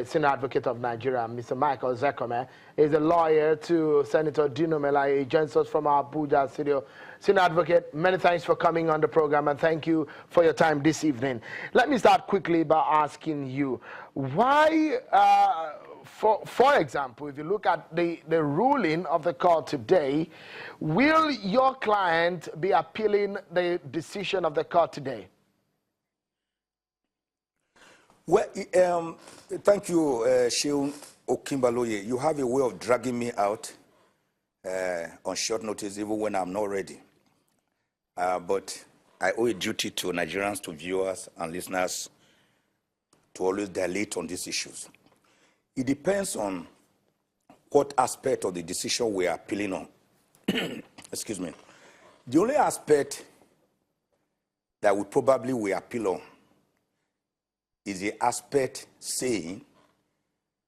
Senior Advocate of Nigeria, Mr. Michael Zekome, is a lawyer to Senator Dino Melaye. He joins us from our Abuja studio. Senior Advocate, many thanks for coming on the program, and thank you for your time this evening. Let me start quickly by asking you, why, for example, if you look at the ruling of the court today, will your client be appealing the decision of the court today? Well, thank you, Sheun Okimbaloye. You have a way of dragging me out on short notice, even when I'm not ready. But I owe a duty to Nigerians, to viewers and listeners, to always dilate on these issues. It depends on what aspect of the decision we are appealing on. Excuse me. The only aspect that we probably will appeal on is the aspect saying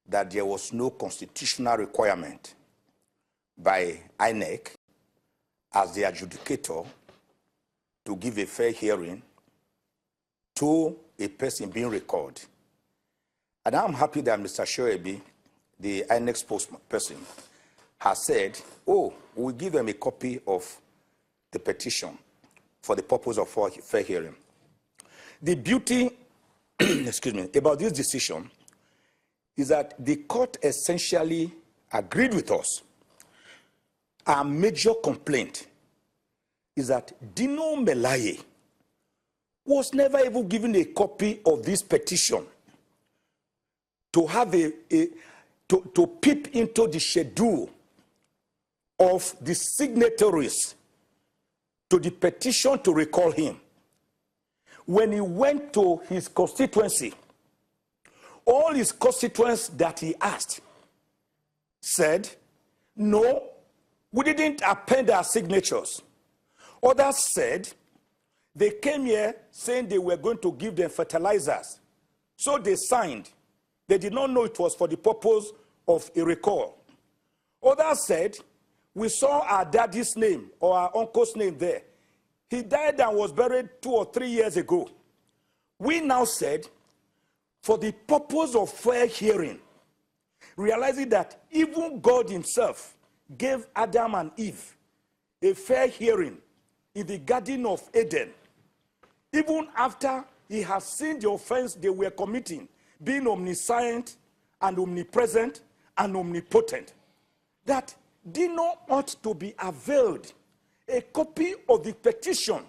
that there was no constitutional requirement by INEC as the adjudicator to give a fair hearing to a person being recalled. And I'm happy that Mr. Shoebi, the INEC spokesperson, has said, oh, we'll give them a copy of the petition for the purpose of fair hearing. The beauty excuse me, about this decision is that the court essentially agreed with us. Our major complaint is that Dino Melaye was never even given a copy of this petition to have to peep into the schedule of the signatories to the petition to recall him. When he went to his constituency, all his constituents that he asked said, no, we didn't append our signatures. Others said they came here saying they were going to give them fertilizers. So they signed. They did not know it was for the purpose of a recall. Others said, we saw our daddy's name or our uncle's name there. He died and was buried 2 or 3 years ago. We now said, for the purpose of fair hearing, realizing that even God himself gave Adam and Eve a fair hearing in the Garden of Eden, even after he has seen the offense they were committing, being omniscient and omnipresent and omnipotent, that Dino ought to be availed a copy of the petition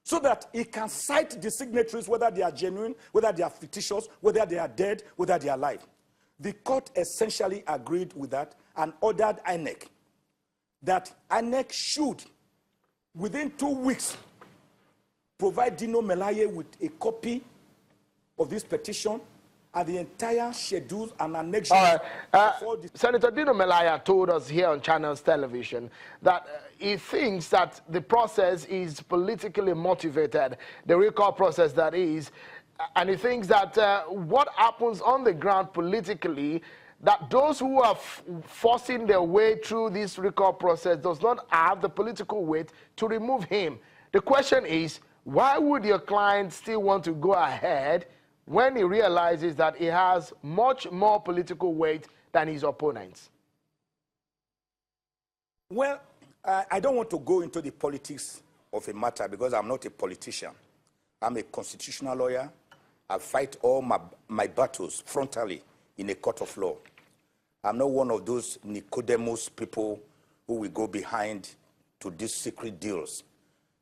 so that he can cite the signatories, whether they are genuine, whether they are fictitious, whether they are dead, whether they are alive. The court essentially agreed with that and ordered INEC that INEC should, within 2 weeks, provide Dino Melaye with a copy of this petition and the entire schedules and annexes. Senator Dino Melaye told us here on Channels Television that he thinks that the process is politically motivated, the recall process that is, and he thinks that what happens on the ground politically, that those who are forcing their way through this recall process does not have the political weight to remove him. The question is, why would your client still want to go ahead when he realizes that he has much more political weight than his opponents? Well, I don't want to go into the politics of a matter because I'm not a politician. I'm a constitutional lawyer. I fight all my battles frontally in a court of law. I'm not one of those Nicodemus people who will go behind to these secret deals.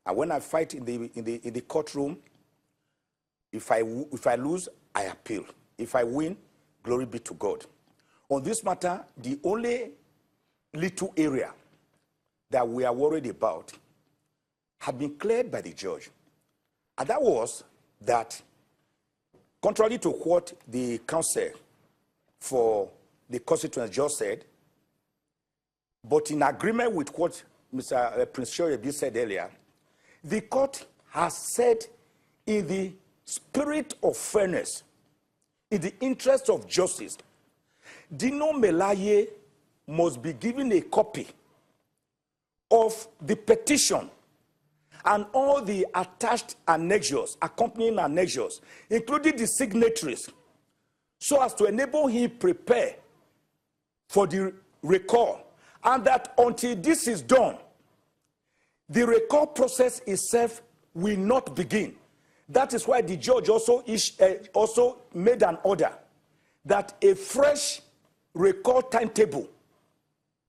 And when I fight in the courtroom, if I lose, I appeal. If I win, glory be to God. On this matter, the only little area that we are worried about had been cleared by the judge. And that was that, contrary to what the counsel for the constituent just said, but in agreement with what Mr. Prince Shoebi said earlier, the court has said in the spirit of fairness, in the interest of justice, Dino Melaye must be given a copy of the petition and all the attached annexures, accompanying annexures, including the signatories, so as to enable him prepare for the recall, and that until this is done, the recall process itself will not begin. That is why the judge also made an order that a fresh recall timetable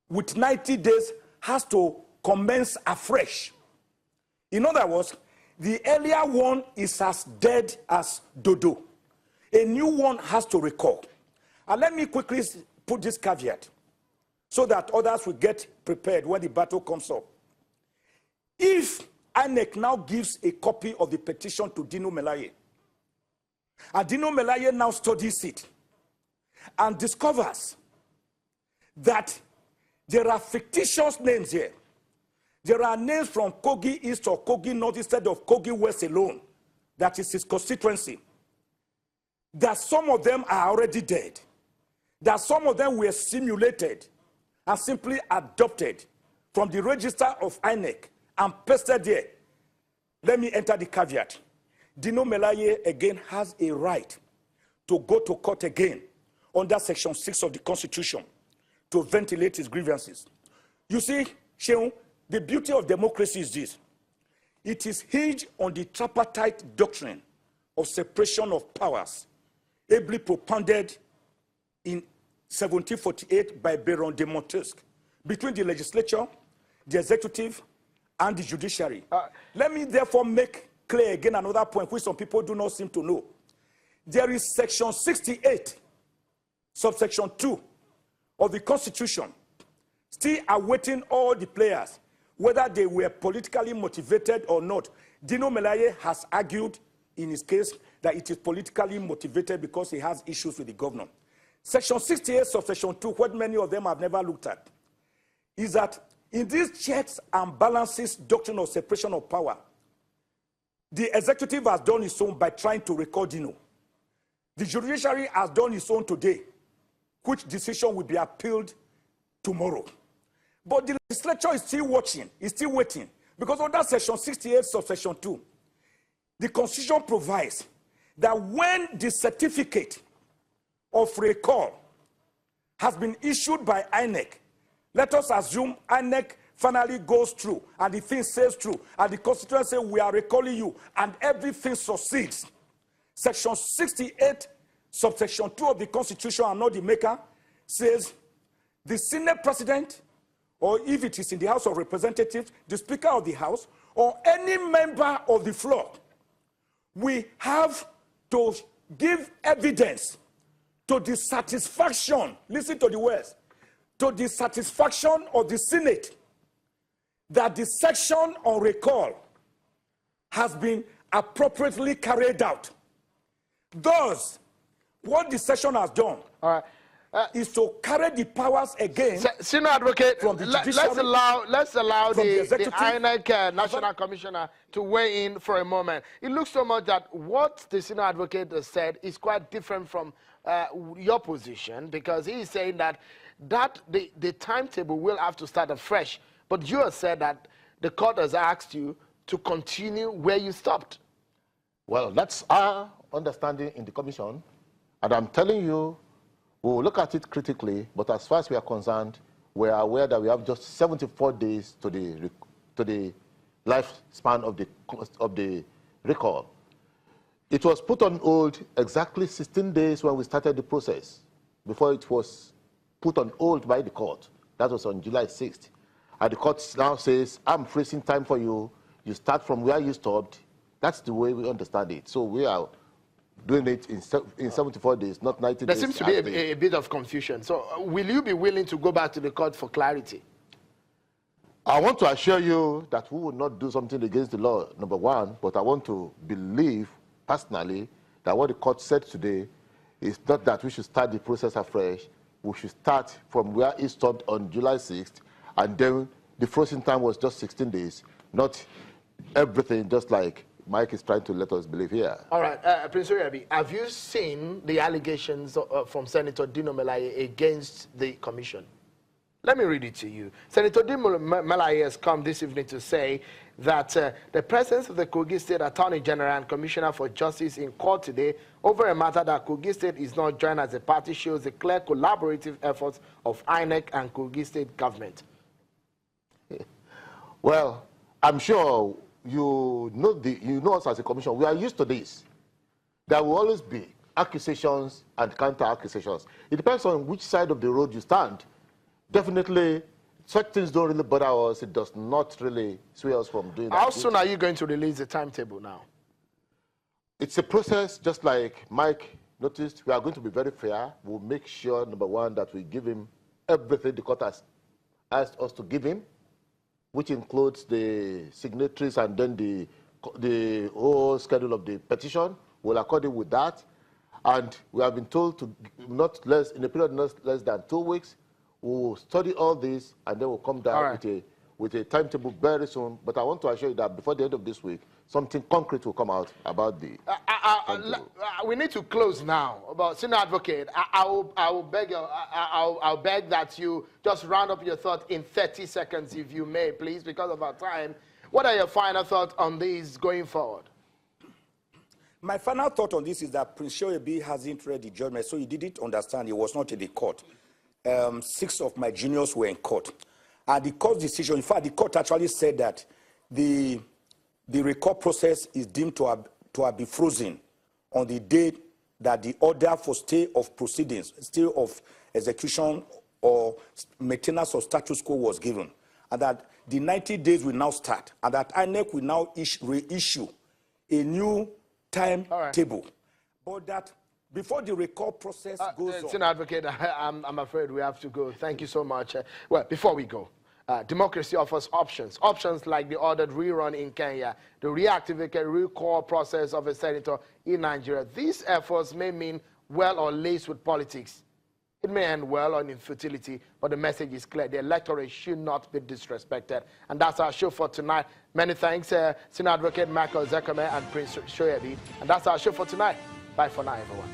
with 90 days has to commence afresh. In other words, the earlier one is as dead as dodo. A new one has to recall. And let me quickly put this caveat so that others will get prepared when the battle comes up. If INEC now gives a copy of the petition to Dino Melaye, and Dino Melaye now studies it and discovers that there are fictitious names here. There are names from Kogi East or Kogi North instead of Kogi West alone. That is his constituency. That some of them are already dead. That some of them were simulated and simply adopted from the register of INEC and pasted there. Let me enter the caveat. Dino Melaye again has a right to go to court again under Section 6 of the Constitution to ventilate his grievances. You see, Sheung, the beauty of democracy is this. It is hinged on the tripartite doctrine of separation of powers, ably propounded in 1748 by Baron de Montesquieu, between the legislature, the executive, and the judiciary. Let me therefore make clear again another point which some people do not seem to know. There is Section 68, subsection 2 of the Constitution, still awaiting all the players, whether they were politically motivated or not. Dino Melaye has argued in his case that it is politically motivated because he has issues with the governor. Section 68, subsection 2, what many of them have never looked at, is that in this checks and balances doctrine of separation of power, the executive has done its own by trying to recall Dino. The judiciary has done its own today, which decision will be appealed tomorrow. But the legislature is still watching, is still waiting, because under Section 68, subsection 2, the Constitution provides that when the certificate of recall has been issued by INEC, let us assume INEC finally goes through and the thing says through and the Constitution says we are recalling you and everything succeeds. Section 68, subsection 2 of the Constitution, I'm not the maker, says the Senate President, or if it is in the House of Representatives, the Speaker of the House, or any member of the floor, we have to give evidence to the satisfaction, listen to the words, to the satisfaction of the Senate that the section on recall has been appropriately carried out. Thus, what the session has done is to carry the powers again. Senior Advocate, from the let's allow the INEC National Commissioner to weigh in for a moment. It looks so much that what the Senior Advocate has said is quite different from your position, because he is saying that the timetable will have to start afresh. But you have said that the court has asked you to continue where you stopped. Well, that's our understanding in the commission, and I'm telling you, we'll look at it critically, but as far as we are concerned, we are aware that we have just 74 days to the lifespan of the recall. It was put on hold exactly 16 days when we started the process, before it was put on hold by the court. That was on July 6th. And the court now says, I'm freezing time for you. You start from where you stopped. That's the way we understand it. So we are doing it in 74 days, not 90 days. There seems to be a bit of confusion. So will you be willing to go back to the court for clarity? I want to assure you that we will not do something against the law, number one, but I want to believe personally that what the court said today is not that we should start the process afresh. We should start from where it stopped on July 6th, and then the frozen time was just 16 days, not everything just like Mike is trying to let us believe here. All right, Prince Oriabi, have you seen the allegations from Senator Dino Melaye against the commission? Let me read it to you. Senator Dino Melaye has come this evening to say that the presence of the Kogi State Attorney General and Commissioner for Justice in court today over a matter that Kogi State is not joined as a party shows the clear collaborative efforts of INEC and Kogi State government. Well, I'm sure you know us as a commission. We are used to this. There will always be accusations and counter-accusations. It depends on which side of the road you stand. Definitely, such things don't really bother us. It does not really sway us from doing that. How soon are you going to release the timetable now? It's a process, just like Mike noticed. We are going to be very fair. We'll make sure, number one, that we give him everything the court has asked us to give him, which includes the signatories and then the whole schedule of the petition. We'll accord it with that. And we have been told to in a period not less than 2 weeks, we'll study all this and then we'll come down with a timetable very soon. But I want to assure you that before the end of this week, something concrete will come out about the we need to close now. But Senior Advocate, I'll beg that you just round up your thought in 30 seconds, if you may, please, because of our time. What are your final thoughts on these going forward? My final thought on this is that Prince Shoaib hasn't read the judgment, so he didn't understand. He was not in the court. 6 of my juniors were in court. And the court decision, in fact, the court actually said that the record process is deemed to have been frozen on the day that the order for stay of proceedings, stay of execution or maintenance of status quo was given. And that the 90 days will now start. And that INEC will now reissue a new timetable, but that before the record process goes on. Senior Advocate, I'm afraid we have to go. Thank you so much. Well, before we go, democracy offers options. Options like the ordered rerun in Kenya, the reactivated recall process of a senator in Nigeria. These efforts may mean well or laced with politics. It may end well or in futility, but the message is clear. The electorate should not be disrespected. And that's our show for tonight. Many thanks, Senior Advocate Michael Zekome and Prince Shoaib. And that's our show for tonight. Bye for now, everyone.